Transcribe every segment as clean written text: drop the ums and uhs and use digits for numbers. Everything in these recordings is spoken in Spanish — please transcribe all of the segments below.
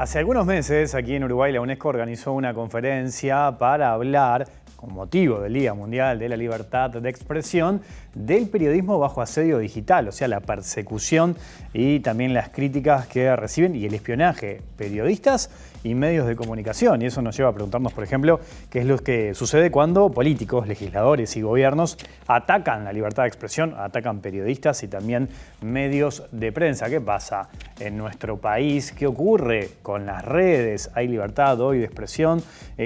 Hace algunos meses, aquí en Uruguay, la UNESCO organizó una conferencia para hablar, con motivo del Día Mundial de la Libertad de Expresión, del periodismo bajo asedio digital, o sea, la persecución y también las críticas que reciben y el espionaje periodistas y medios de comunicación. Y eso nos lleva a preguntarnos, por ejemplo, qué es lo que sucede cuando políticos, legisladores y gobiernos atacan la libertad de expresión, atacan periodistas y también medios de prensa. ¿Qué pasa en nuestro país? ¿Qué ocurre con las redes? ¿Hay libertad hoy de expresión?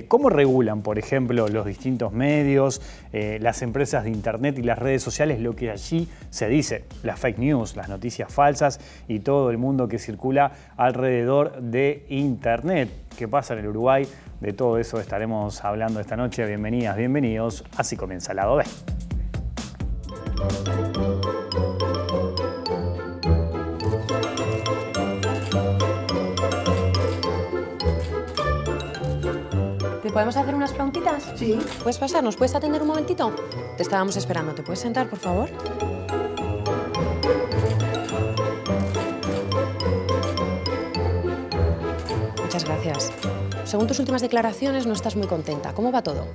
¿Cómo regulan, por ejemplo, los distintos medios, las empresas de internet y las redes sociales, lo que allí se dice? Las fake news, las noticias falsas y todo el mundo que circula alrededor de internet. ¿Qué pasa en el Uruguay? De todo eso estaremos hablando esta noche. Bienvenidas, bienvenidos. Así comienza Lado B. ¿Te podemos hacer unas preguntitas? Sí. ¿Puedes pasar? ¿Nos puedes atender un momentito? Te estábamos esperando. ¿Te puedes sentar, por favor? Muchas gracias. Según tus últimas declaraciones, no estás muy contenta. ¿Cómo va todo?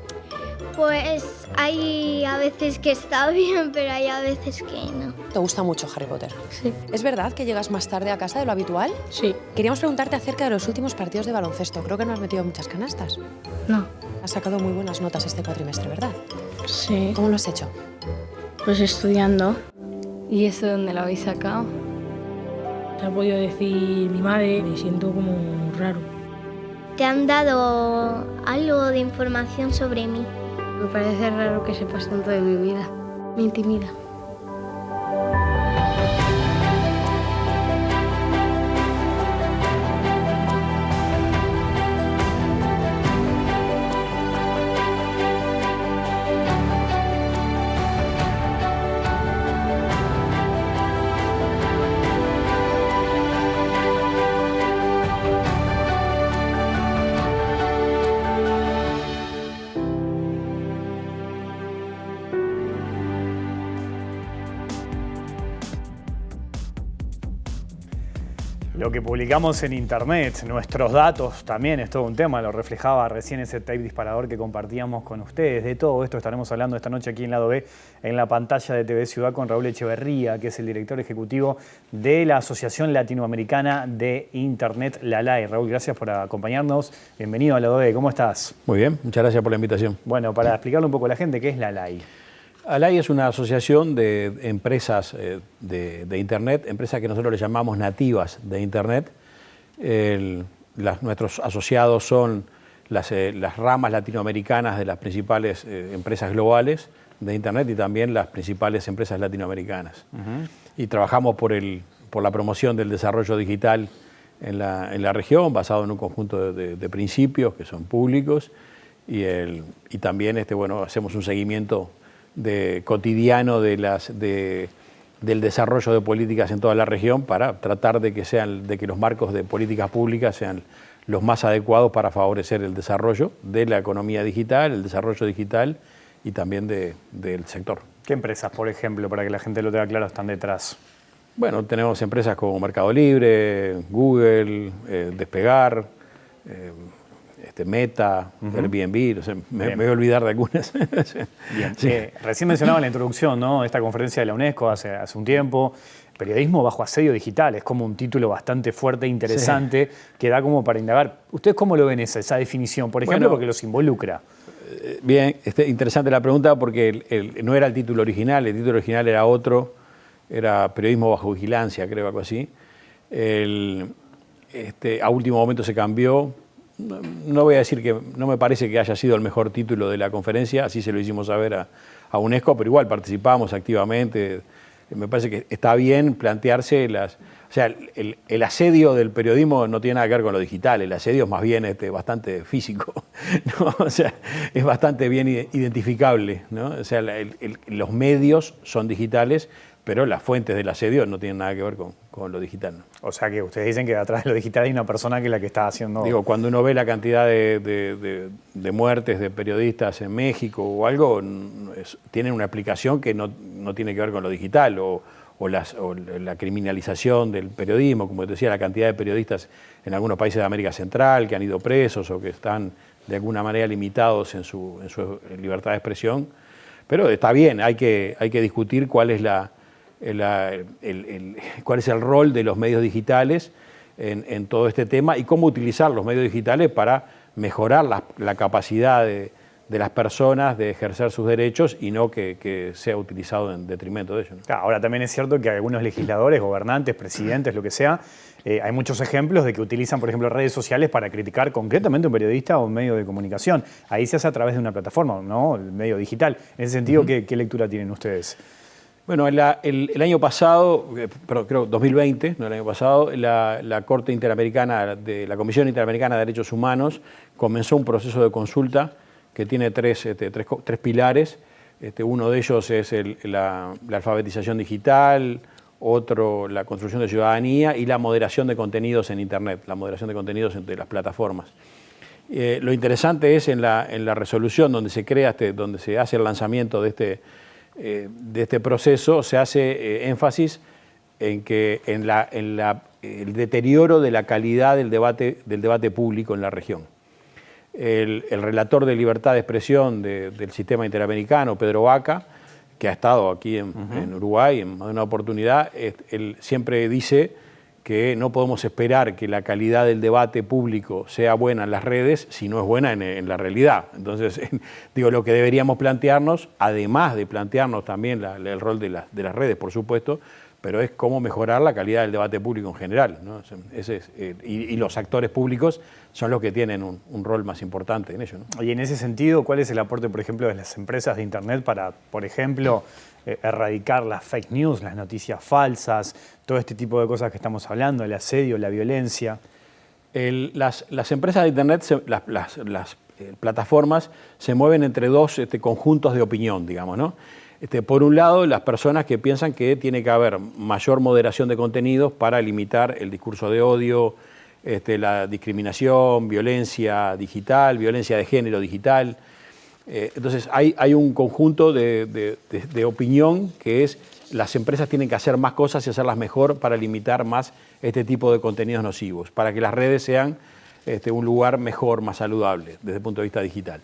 Pues hay a veces que está bien, pero hay a veces que no. ¿Te gusta mucho Harry Potter? Sí. ¿Es verdad que llegas más tarde a casa de lo habitual? Sí. Queríamos preguntarte acerca de los últimos partidos de baloncesto. Creo que no has metido muchas canastas. No. Has sacado muy buenas notas este cuatrimestre, ¿verdad? Sí. ¿Cómo lo has hecho? Pues estudiando. ¿Y eso dónde lo habéis sacado? Te ha podido decir mi madre, me siento como raro. ¿Te han dado algo de información sobre mí? Me parece raro que sepas tanto de mi vida. Me intimida. Lo que publicamos en internet, nuestros datos también es todo un tema, lo reflejaba recién ese tape disparador que compartíamos con ustedes. De todo esto estaremos hablando esta noche aquí en Lado B, en la pantalla de TV Ciudad, con Raúl Echeverría, que es el director ejecutivo de la Asociación Latinoamericana de Internet, la ALAI. Raúl, gracias por acompañarnos. Bienvenido a Lado B, ¿cómo estás? Muy bien, muchas gracias por la invitación. Bueno, para explicarle un poco a la gente, ¿qué es la ALAI? ALAI es una asociación de empresas de Internet, empresas que nosotros le llamamos nativas de Internet. Nuestros asociados son las ramas latinoamericanas de las principales empresas globales de Internet y también las principales empresas latinoamericanas. Y trabajamos por la promoción del desarrollo digital en la región, basado en un conjunto de principios que son públicos y también hacemos un seguimiento cotidiano del desarrollo de políticas en toda la región para tratar de que los marcos de políticas públicas sean los más adecuados para favorecer el desarrollo de la economía digital, el desarrollo digital y también del sector. ¿Qué empresas, por ejemplo, para que la gente lo tenga claro, están detrás? Bueno, tenemos empresas como Mercado Libre, Google, Despegar, Meta, Airbnb, no sé, me voy a olvidar de algunas. Bien. Sí. Recién mencionaba en la introducción, ¿no? Esta conferencia de la UNESCO hace un tiempo. Periodismo bajo asedio digital, es como un título bastante fuerte e interesante que da como para indagar. ¿Ustedes cómo lo ven esa definición, por ejemplo, porque los involucra? Bien, interesante la pregunta porque no era el título original era otro, era Periodismo bajo vigilancia, creo, algo así. A último momento se cambió. No voy a decir que no me parece que haya sido el mejor título de la conferencia, así se lo hicimos saber a UNESCO, pero igual participamos activamente. Me parece que está bien plantearse o sea, el asedio del periodismo no tiene nada que ver con lo digital, el asedio es más bien bastante físico, ¿no? O sea, es bastante bien identificable, ¿no? O sea, los medios son digitales, pero las fuentes del asedio no tienen nada que ver con lo digital, ¿no? O sea que ustedes dicen que detrás de lo digital hay una persona que es la que está haciendo... Digo, cuando uno ve la cantidad de muertes de periodistas en México o algo, tienen una explicación que no tiene que ver con lo digital, o o la criminalización del periodismo, como te decía, la cantidad de periodistas en algunos países de América Central que han ido presos o que están de alguna manera limitados en su libertad de expresión. Pero está bien, hay que discutir cuál es cuál es el rol de los medios digitales en todo este tema y cómo utilizar los medios digitales para mejorar la capacidad de las personas de ejercer sus derechos y no que sea utilizado en detrimento de ellos, ¿no? Claro, ahora también es cierto que algunos legisladores, gobernantes, presidentes, lo que sea, hay muchos ejemplos de que utilizan, por ejemplo, redes sociales para criticar concretamente a un periodista o un medio de comunicación. Ahí se hace a través de una plataforma, ¿no? El medio digital. En ese sentido, ¿qué lectura tienen ustedes? Bueno, el año pasado, creo 2020, no el año pasado, la Corte Interamericana, la Comisión Interamericana de Derechos Humanos comenzó un proceso de consulta que tiene tres pilares. Uno de ellos es la alfabetización digital, otro la construcción de ciudadanía y la moderación de contenidos en Internet, la moderación de contenidos entre las plataformas. Lo interesante es en la resolución donde se crea, donde se hace el lanzamiento de este proceso, se hace énfasis en que el deterioro de la calidad del debate público en la región. El relator de libertad de expresión del sistema interamericano, Pedro Vaca, que ha estado aquí en Uruguay en más de una oportunidad, él siempre dice que no podemos esperar que la calidad del debate público sea buena en las redes si no es buena en la realidad. Entonces, digo, lo que deberíamos plantearnos, además de plantearnos también el rol de las redes, por supuesto, pero es cómo mejorar la calidad del debate público en general, ¿no? Y los actores públicos son los que tienen un rol más importante en ello, ¿no? Y en ese sentido, ¿cuál es el aporte, por ejemplo, de las empresas de Internet para, por ejemplo, erradicar las fake news, las noticias falsas, todo este tipo de cosas que estamos hablando, el asedio, la violencia? Las empresas de Internet, las plataformas, se mueven entre dos conjuntos de opinión, digamos, ¿no? Por un lado, las personas que piensan que tiene que haber mayor moderación de contenidos para limitar el discurso de odio, la discriminación, violencia digital, violencia de género digital. Entonces hay un conjunto de opinión que es las empresas tienen que hacer más cosas y hacerlas mejor para limitar más este tipo de contenidos nocivos, para que las redes sean un lugar mejor, más saludable desde el punto de vista digital.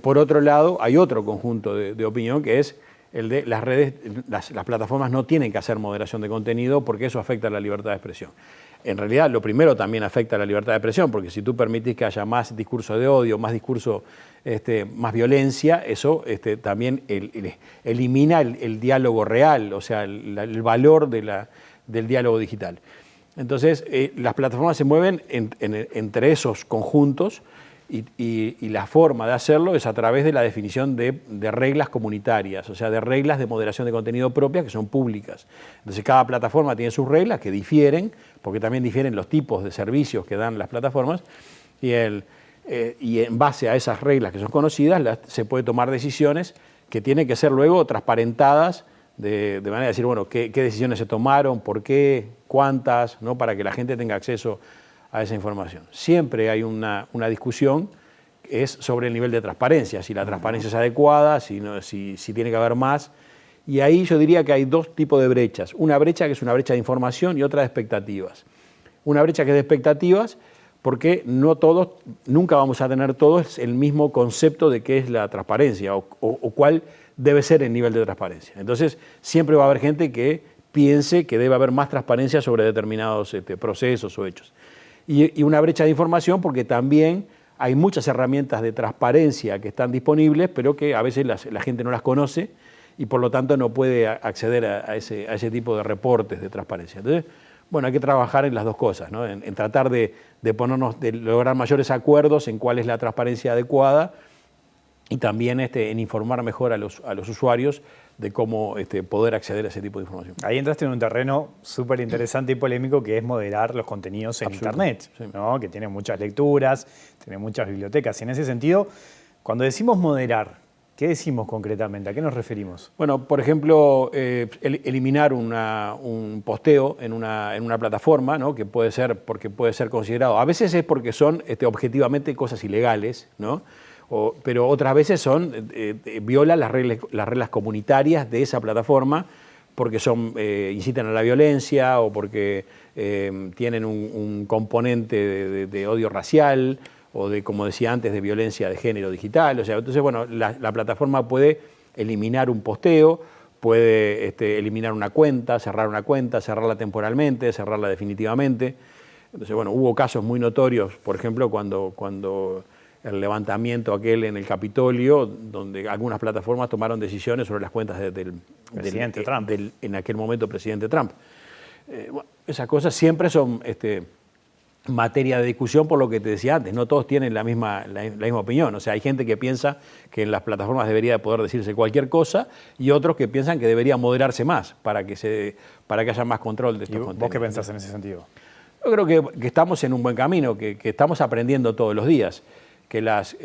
Por otro lado, hay otro conjunto de opinión que es el de las redes, las plataformas no tienen que hacer moderación de contenido porque eso afecta a la libertad de expresión. En realidad, lo primero también afecta a la libertad de expresión, porque si tú permitís que haya más discurso de odio, más discurso, más violencia, eso también elimina el diálogo real, o sea, el valor del diálogo digital. Entonces, las plataformas se mueven entre esos conjuntos y la forma de hacerlo es a través de la definición de reglas comunitarias, o sea, de reglas de moderación de contenido propias que son públicas. Entonces, cada plataforma tiene sus reglas que difieren, porque también difieren los tipos de servicios que dan las plataformas, y en base a esas reglas que son conocidas, se puede tomar decisiones que tienen que ser luego transparentadas de manera de decir, bueno, qué decisiones se tomaron, por qué, cuántas, ¿no? Para que la gente tenga acceso a esa información. Siempre hay una discusión que es sobre el nivel de transparencia, si la transparencia es adecuada, si tiene que haber más. Y ahí yo diría que hay dos tipos de brechas. Una brecha que es una brecha de información y otra de expectativas. Una brecha que es de expectativas porque nunca vamos a tener todos el mismo concepto de qué es la transparencia o cuál debe ser el nivel de transparencia. Entonces, siempre va a haber gente que piense que debe haber más transparencia sobre determinados procesos o hechos. Y una brecha de información porque también hay muchas herramientas de transparencia que están disponibles, pero que a veces la gente no las conoce y por lo tanto no puede acceder a ese tipo de reportes de transparencia. Entonces, bueno, hay que trabajar en las dos cosas, ¿no? En tratar de lograr mayores acuerdos en cuál es la transparencia adecuada y también en informar mejor a los usuarios de cómo poder acceder a ese tipo de información. Ahí entraste en un terreno súper interesante y polémico que es moderar los contenidos en Internet, sí, ¿no? Que tiene muchas lecturas, tiene muchas bibliotecas. Y en ese sentido, cuando decimos moderar, ¿qué decimos concretamente? ¿A qué nos referimos? Bueno, por ejemplo, eliminar un posteo en una plataforma, ¿no? Porque puede ser considerado, a veces es porque son objetivamente cosas ilegales, ¿no? Pero otras veces viola las reglas comunitarias de esa plataforma porque incitan a la violencia o porque tienen un componente de odio racial o de, como decía antes, de violencia de género digital. O sea, entonces, bueno, la plataforma puede eliminar un posteo, puede eliminar una cuenta, cerrarla temporalmente, cerrarla definitivamente. Entonces, bueno, hubo casos muy notorios, por ejemplo, cuando el levantamiento aquel en el Capitolio, donde algunas plataformas tomaron decisiones sobre las cuentas del presidente Trump. En aquel momento presidente Trump. Bueno, esas cosas siempre son materia de discusión, por lo que te decía antes, no todos tienen la misma opinión. O sea, hay gente que piensa que en las plataformas debería poder decirse cualquier cosa y otros que piensan que debería moderarse más para que haya más control de estos contenidos. ¿Vos qué pensás en ese sentido? Yo creo que estamos en un buen camino, que estamos aprendiendo todos los días, que las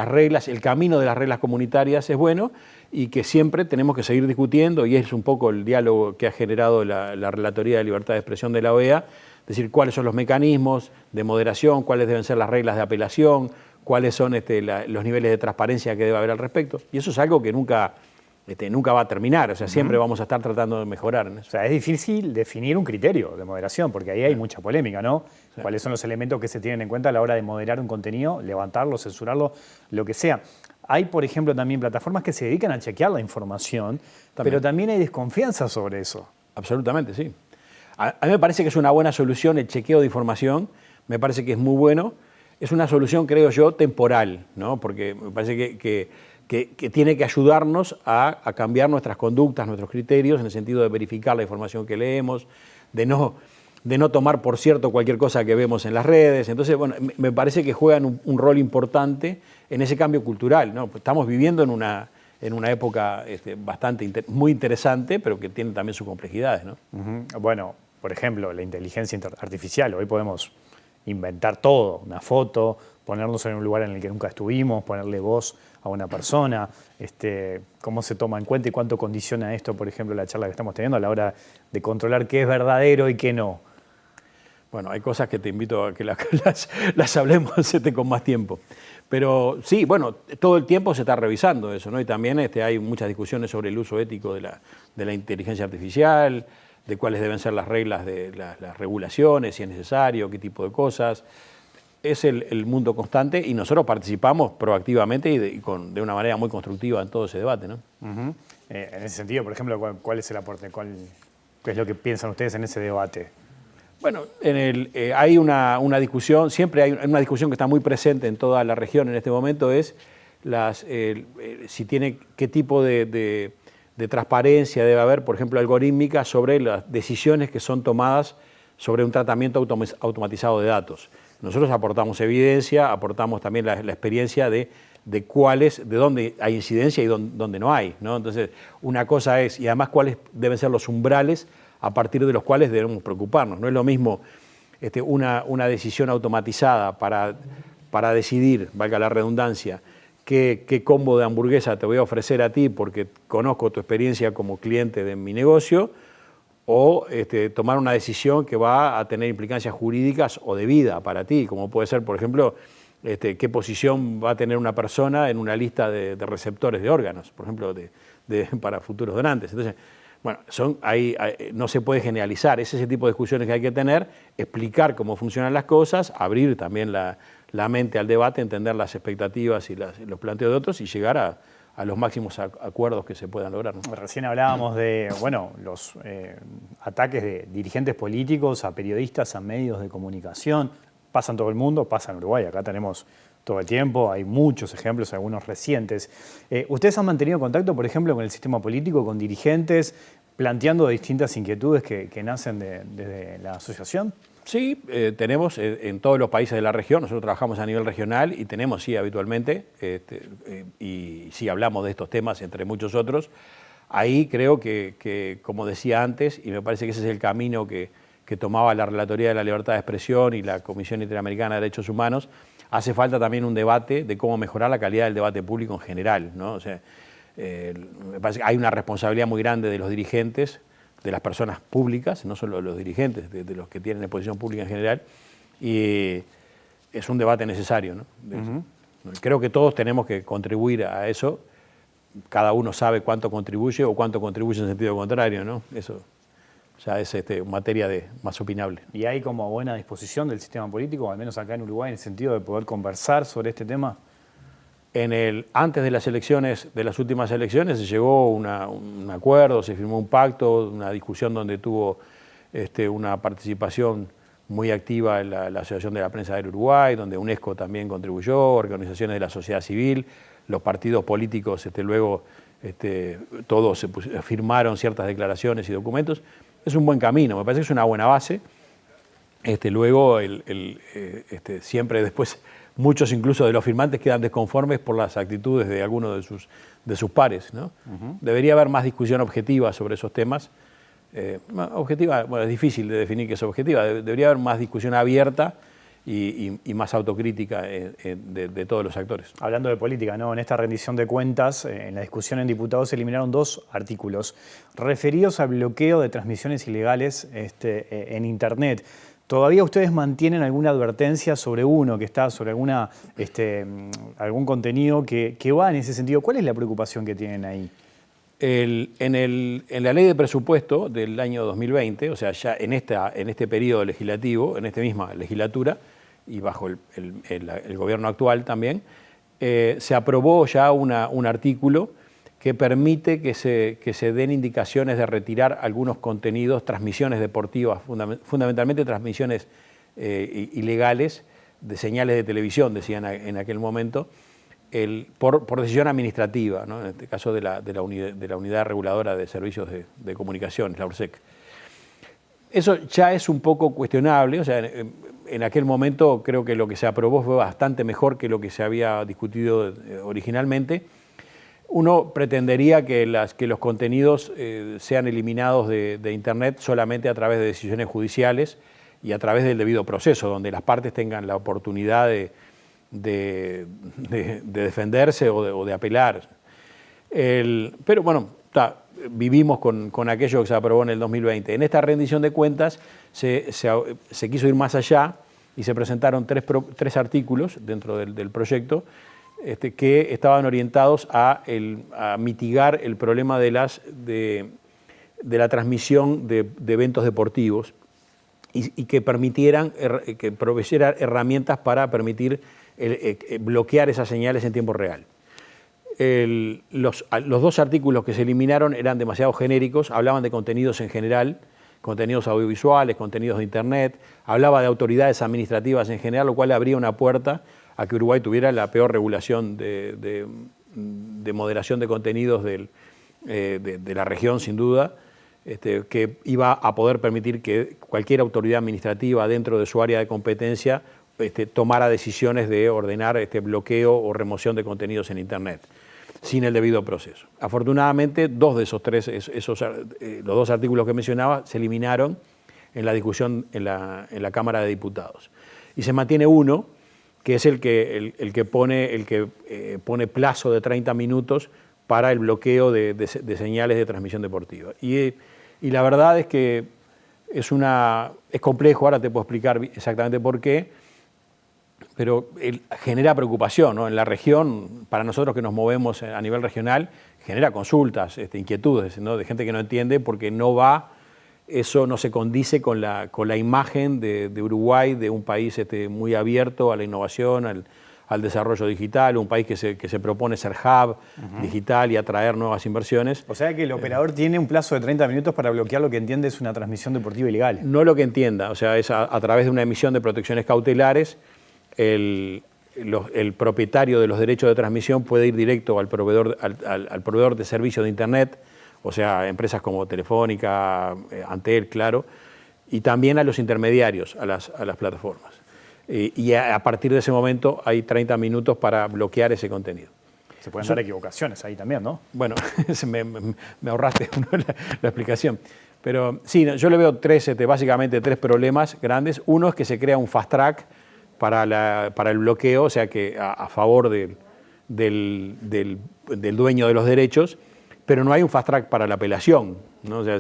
reglas, el camino de las reglas comunitarias es bueno y que siempre tenemos que seguir discutiendo, y es un poco el diálogo que ha generado la Relatoría de Libertad de Expresión de la OEA, es decir, cuáles son los mecanismos de moderación, cuáles deben ser las reglas de apelación, cuáles son los niveles de transparencia que debe haber al respecto. Y eso es algo que nunca va a terminar, o sea, siempre vamos a estar tratando de mejorar en eso. O sea, es difícil definir un criterio de moderación, porque ahí hay mucha polémica, ¿no? Sí. ¿Cuáles son los elementos que se tienen en cuenta a la hora de moderar un contenido, levantarlo, censurarlo, lo que sea? Hay, por ejemplo, también plataformas que se dedican a chequear la información, pero también hay desconfianza sobre eso. Absolutamente, sí. A mí me parece que es una buena solución el chequeo de información, me parece que es muy bueno. Es una solución, creo yo, temporal, ¿no? Porque me parece que tiene que ayudarnos a cambiar nuestras conductas, nuestros criterios, en el sentido de verificar la información que leemos, de no tomar por cierto cualquier cosa que vemos en las redes. Entonces, bueno, me parece que juegan un rol importante en ese cambio cultural, ¿no? Estamos viviendo en una época muy interesante, pero que tiene también sus complejidades, ¿no? Bueno, por ejemplo, la inteligencia artificial. Hoy podemos inventar todo, una foto, ponernos en un lugar en el que nunca estuvimos, ponerle voz a una persona, cómo se toma en cuenta y cuánto condiciona esto, por ejemplo, la charla que estamos teniendo a la hora de controlar qué es verdadero y qué no. Bueno, hay cosas que te invito a que las hablemos con más tiempo. Pero sí, bueno, todo el tiempo se está revisando eso, ¿no? Y también hay muchas discusiones sobre el uso ético de la inteligencia artificial, de cuáles deben ser las reglas de las regulaciones, si es necesario, qué tipo de cosas. Es el mundo constante y nosotros participamos proactivamente y de una manera muy constructiva en todo ese debate, ¿no? En ese sentido, por ejemplo, ¿cuál es el aporte? ¿Qué es lo que piensan ustedes en ese debate? Bueno, hay una discusión, siempre hay una discusión que está muy presente en toda la región en este momento, es qué tipo de transparencia debe haber, por ejemplo, algorítmica, sobre las decisiones que son tomadas sobre un tratamiento automatizado de datos. Nosotros aportamos evidencia, aportamos también la experiencia de dónde hay incidencia y dónde no hay, ¿no? Entonces, una cosa es, y además cuáles deben ser los umbrales a partir de los cuales debemos preocuparnos. No es lo mismo una decisión automatizada para decidir, valga la redundancia, qué combo de hamburguesa te voy a ofrecer a ti porque conozco tu experiencia como cliente de mi negocio, o tomar una decisión que va a tener implicancias jurídicas o de vida para ti, como puede ser, por ejemplo, qué posición va a tener una persona en una lista de receptores de órganos, por ejemplo, para futuros donantes. Entonces, bueno, no se puede generalizar, es ese tipo de discusiones que hay que tener, explicar cómo funcionan las cosas, abrir también la mente al debate, entender las expectativas y los planteos de otros y llegar a los máximos acuerdos que se puedan lograr, ¿no? Recién hablábamos de los ataques de dirigentes políticos a periodistas, a medios de comunicación. Pasa en todo el mundo, pasa en Uruguay, acá tenemos todo el tiempo, hay muchos ejemplos, algunos recientes. ¿Ustedes han mantenido contacto, por ejemplo, con el sistema político, con dirigentes, planteando distintas inquietudes que nacen desde la asociación? Sí, tenemos en todos los países de la región, nosotros trabajamos a nivel regional y tenemos, sí, habitualmente, y sí hablamos de estos temas, entre muchos otros. Ahí creo que, como decía antes, y me parece que ese es el camino que tomaba la Relatoría de la Libertad de Expresión y la Comisión Interamericana de Derechos Humanos, hace falta también un debate de cómo mejorar la calidad del debate público en general, ¿no? O sea, me parece que hay una responsabilidad muy grande de los dirigentes, de las personas públicas, no solo de los dirigentes, de los que tienen exposición pública en general, y es un debate necesario, ¿no? Creo que todos tenemos que contribuir a eso, cada uno sabe cuánto contribuye o cuánto contribuye en sentido contrario, ¿no? Eso ya es materia más opinable. ¿Y hay como buena disposición del sistema político, al menos acá en Uruguay, en el sentido de poder conversar sobre este tema? Antes de las elecciones, de las últimas elecciones, se llegó a un acuerdo, se firmó un pacto, una discusión donde tuvo una participación muy activa en la Asociación de la Prensa del Uruguay, donde UNESCO también contribuyó, organizaciones de la sociedad civil, los partidos políticos luego todos firmaron ciertas declaraciones y documentos. Es un buen camino, me parece que es una buena base. Luego, siempre después, muchos incluso de los firmantes quedan desconformes por las actitudes de algunos de sus pares, ¿no? Debería haber más discusión objetiva sobre esos temas. Objetiva, bueno, es difícil de definir qué es objetiva. Debería haber más discusión abierta y más autocrítica de todos los actores. Hablando de política, ¿no? En esta rendición de cuentas, en la discusión en diputados se eliminaron 2 artículos referidos al bloqueo de transmisiones ilegales en Internet. ¿Todavía ustedes mantienen alguna advertencia sobre uno que está, sobre algún contenido que va en ese sentido? ¿Cuál es la preocupación que tienen ahí? En la ley de presupuesto del año 2020, o sea, ya en este periodo legislativo, en esta misma legislatura, y bajo el gobierno actual también, se aprobó ya un artículo que permite que se den indicaciones de retirar algunos contenidos, transmisiones deportivas, fundamentalmente transmisiones ilegales de señales de televisión, decían en aquel momento, por decisión administrativa, ¿no? En este caso de la Unidad Reguladora de Servicios de Comunicaciones, la URSEC. Eso ya es un poco cuestionable, o sea, en aquel momento creo que lo que se aprobó fue bastante mejor que lo que se había discutido originalmente. Uno pretendería que los contenidos sean eliminados de Internet solamente a través de decisiones judiciales y a través del debido proceso, donde las partes tengan la oportunidad de defenderse o de apelar. Pero bueno, vivimos con aquello que se aprobó en el 2020. En esta rendición de cuentas se quiso ir más allá y se presentaron 3 artículos dentro del proyecto que estaban orientados a mitigar el problema de la transmisión de eventos deportivos y que permitieran, que proveyeran herramientas para permitir bloquear esas señales en tiempo real. Los 2 artículos que se eliminaron eran demasiado genéricos, hablaban de contenidos en general, contenidos audiovisuales, contenidos de Internet, hablaba de autoridades administrativas en general, lo cual abría una puerta a que Uruguay tuviera la peor regulación de moderación de contenidos de la región, sin duda, que iba a poder permitir que cualquier autoridad administrativa dentro de su área de competencia tomara decisiones de ordenar bloqueo o remoción de contenidos en Internet, sin el debido proceso. Afortunadamente, 2 de esos 3, los 2 artículos que mencionaba, se eliminaron en la discusión en la Cámara de Diputados. Y se mantiene uno, que es el que pone plazo de 30 minutos para el bloqueo de señales de transmisión deportiva. Y la verdad es que es complejo, ahora te puedo explicar exactamente por qué, pero genera preocupación, ¿no? En la región, para nosotros que nos movemos a nivel regional, genera consultas, inquietudes, ¿no? De gente que no entiende porque eso no se condice con la imagen de Uruguay, de un país muy abierto a la innovación, al desarrollo digital, un país que se propone ser hub digital y atraer nuevas inversiones. O sea que el operador tiene un plazo de 30 minutos para bloquear lo que entiende es una transmisión deportiva ilegal. No lo que entienda, o sea, es a través de una emisión de protecciones cautelares. El propietario de los derechos de transmisión puede ir directo al proveedor de servicios de Internet, o sea, empresas como Telefónica, Antel, Claro, y también a los intermediarios, a las plataformas. Y a partir de ese momento hay 30 minutos para bloquear ese contenido. Se pueden dar equivocaciones ahí también, ¿no? Bueno, me ahorraste la explicación. Pero sí, yo le veo básicamente 3 problemas grandes. Uno es que se crea un fast track para el bloqueo, o sea que a favor del dueño de los derechos, pero no hay un fast track para la apelación, ¿no? O sea,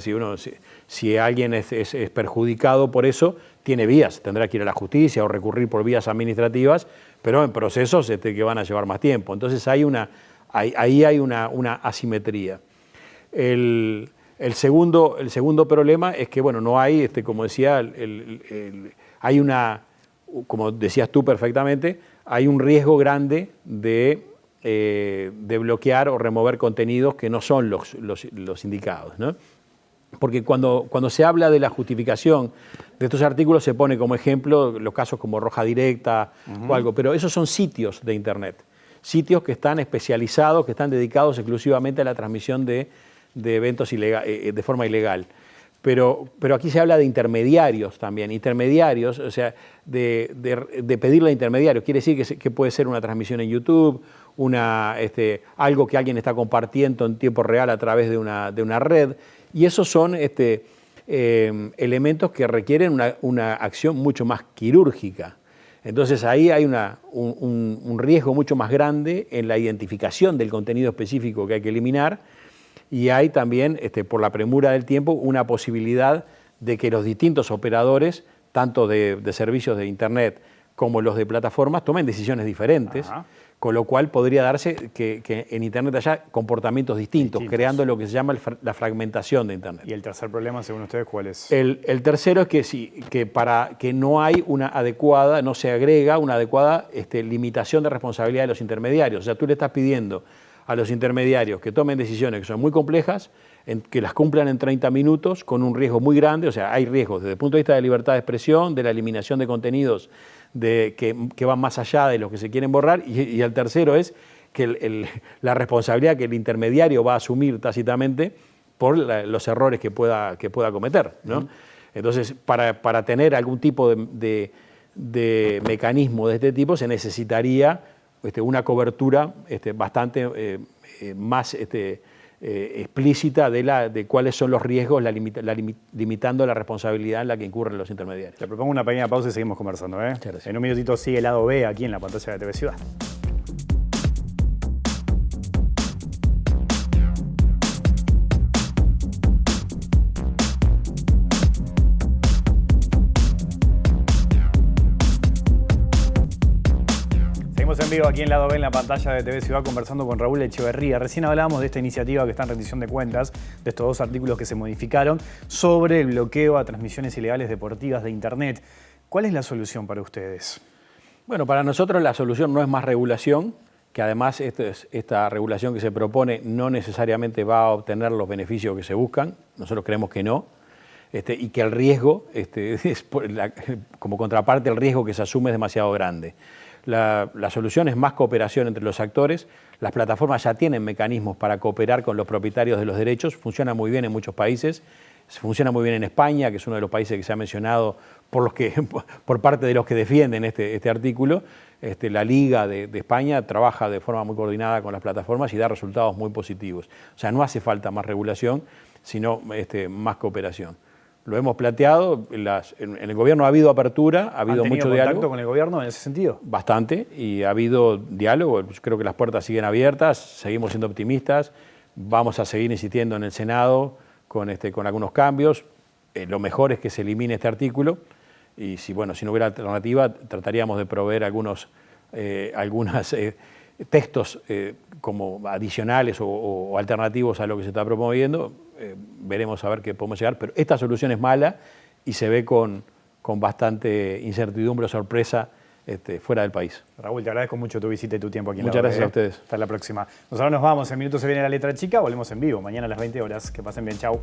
si alguien es perjudicado por eso, tiene vías, tendrá que ir a la justicia o recurrir por vías administrativas, pero en procesos que van a llevar más tiempo. Entonces hay ahí hay una asimetría. El segundo problema es que, bueno, no hay, como decía, hay una, como decías tú perfectamente, hay un riesgo grande de bloquear o remover contenidos que no son los indicados, ¿no? Porque cuando se habla de la justificación de estos artículos se pone como ejemplo los casos como Roja Directa o algo, pero esos son sitios de Internet, sitios que están especializados, que están dedicados exclusivamente a la transmisión de eventos de forma ilegal. Pero aquí se habla de intermediarios también, intermediarios, o sea, de pedirle a intermediarios. Quiere decir que puede ser una transmisión en YouTube, algo que alguien está compartiendo en tiempo real a través de una red. Y esos son elementos que requieren una acción mucho más quirúrgica. Entonces ahí hay un riesgo mucho más grande en la identificación del contenido específico que hay que eliminar. Y hay también, por la premura del tiempo, una posibilidad de que los distintos operadores, tanto de servicios de Internet como los de plataformas, tomen decisiones diferentes, con lo cual podría darse que en Internet haya comportamientos distintos, creando lo que se llama la fragmentación de Internet. ¿Y el tercer problema, según ustedes, cuál es? El tercero es que para que no hay no se agrega una adecuada limitación de responsabilidad de los intermediarios. O sea, tú le estás pidiendo a los intermediarios que tomen decisiones que son muy complejas, que las cumplan en 30 minutos con un riesgo muy grande. O sea, hay riesgos desde el punto de vista de libertad de expresión, de la eliminación de contenidos que van más allá de los que se quieren borrar, y el tercero es que la responsabilidad que el intermediario va a asumir tácitamente por los errores que pueda cometer, ¿no? Entonces, para tener algún tipo de mecanismo de este tipo se necesitaría una cobertura bastante más explícita de cuáles son los riesgos, limitando la responsabilidad en la que incurren los intermediarios. Le propongo una pequeña pausa y seguimos conversando. En un minutito sigue el lado B aquí en la pantalla de TV Ciudad. En vivo aquí en Lado B en la pantalla de TV Ciudad conversando con Raúl Echeverría. Recién hablábamos de esta iniciativa que está en rendición de cuentas, de estos dos artículos que se modificaron, sobre el bloqueo a transmisiones ilegales deportivas de Internet. ¿Cuál es la solución para ustedes? Bueno, para nosotros la solución no es más regulación, que además esta regulación que se propone no necesariamente va a obtener los beneficios que se buscan. Nosotros creemos que no. Y que el riesgo, como contraparte, el riesgo que se asume es demasiado grande. La solución es más cooperación entre los actores. Las plataformas ya tienen mecanismos para cooperar con los propietarios de los derechos. Funciona muy bien en muchos países. Funciona muy bien en España, que es uno de los países que se ha mencionado por parte de los que defienden este artículo. La Liga de España trabaja de forma muy coordinada con las plataformas y da resultados muy positivos. O sea, no hace falta más regulación, sino más cooperación. Lo hemos planteado, en el gobierno ha habido apertura, ha habido mucho diálogo. ¿Han tenido contacto con el gobierno en ese sentido? Bastante, y ha habido diálogo. Creo que las puertas siguen abiertas, seguimos siendo optimistas, vamos a seguir insistiendo en el Senado con algunos cambios. Lo mejor es que se elimine este artículo, y si no hubiera alternativa, trataríamos de proveer algunos textos como adicionales o alternativos a lo que se está promoviendo. Veremos a ver qué podemos llegar, pero esta solución es mala y se ve con bastante incertidumbre o sorpresa fuera del país. Raúl, te agradezco mucho tu visita y tu tiempo aquí en Muchas la gracias a ustedes. Hasta la próxima. Nosotros nos vamos, en minutos se viene la letra chica, volvemos en vivo, mañana a las 20 horas. Que pasen bien, chau.